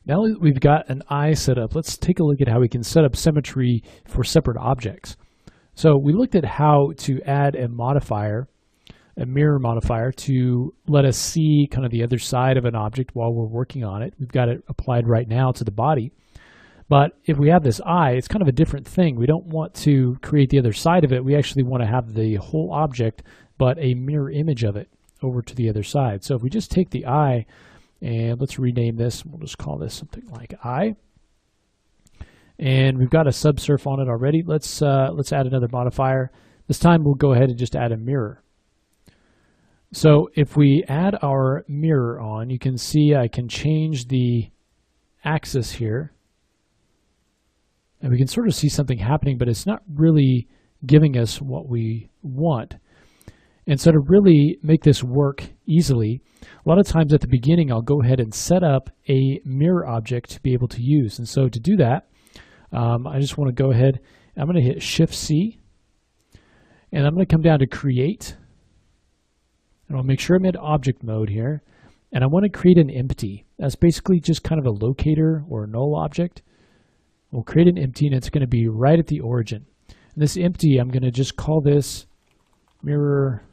Now that we've got an eye set up, let's take a look at how we can set up symmetry for separate objects. So we looked at how to add a modifier, a mirror modifier, to let us see kind of the other side of an object while we're working on it. We've got it applied right now to the body. But if we have this eye, it's kind of a different thing. We don't want to create the other side of it. We actually want to have the whole object, but a mirror image of it over to the other side. So if we just take the eye, and let's rename this. We'll just call this something like eye. And we've got a subsurf on it already. Let's add another modifier. This time we'll go ahead and just add a mirror. So if we add our mirror on, you can see I can change the axis here. And we can sort of see something happening, but it's not really giving us what we want. And so to really make this work easily, a lot of times at the beginning, I'll go ahead and set up a mirror object to be able to use. And so to do that, I just want to go ahead, I'm going to hit Shift-C, and I'm going to come down to Create. And I'll make sure I'm in object mode here. And I want to create an empty. That's basically just kind of a locator or a null object. We'll create an empty, and it's going to be right at the origin. And this empty, I'm going to just call this mirror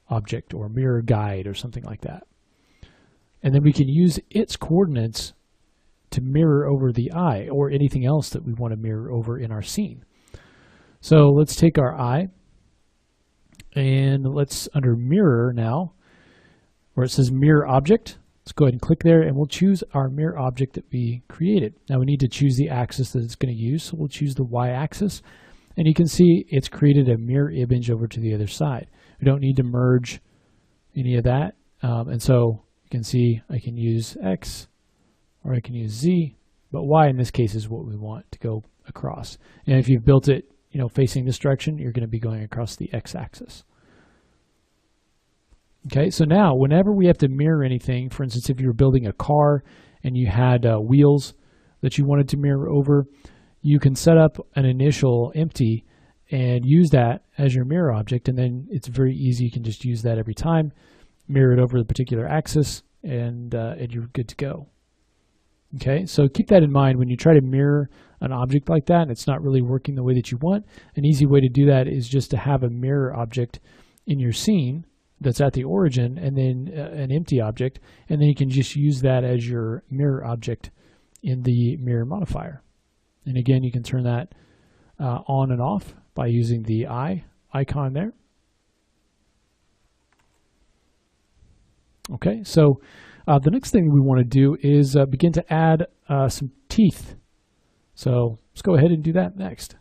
object or mirror guide or something like that. And then we can use its coordinates to mirror over the eye or anything else that we want to mirror over in our scene. So let's take our eye and let's, under mirror now, where it says mirror object, let's go ahead and click there, and we'll choose our mirror object that we created. Now we need to choose the axis that it's going to use, so we'll choose the y-axis. And you can see it's created a mirror image over to the other side. We don't need to merge any of that. And so you can see I can use X or I can use Z, but Y in this case is what we want to go across. And if you've built it, facing this direction, you're going to be going across the X-axis. Okay, so now whenever we have to mirror anything, for instance, if you were building a car and you had wheels that you wanted to mirror over, you can set up an initial empty and use that as your mirror object, and then it's very easy. You can just use that every time, mirror it over the particular axis, and you're good to go. Okay, so keep that in mind when you try to mirror an object like that and it's not really working the way that you want. An easy way to do that is just to have a mirror object in your scene that's at the origin, and then an empty object, and then you can just use that as your mirror object in the mirror modifier. And again, you can turn that on and off by using the eye icon there. Okay, so the next thing we want to do is begin to add some teeth. So let's go ahead and do that next.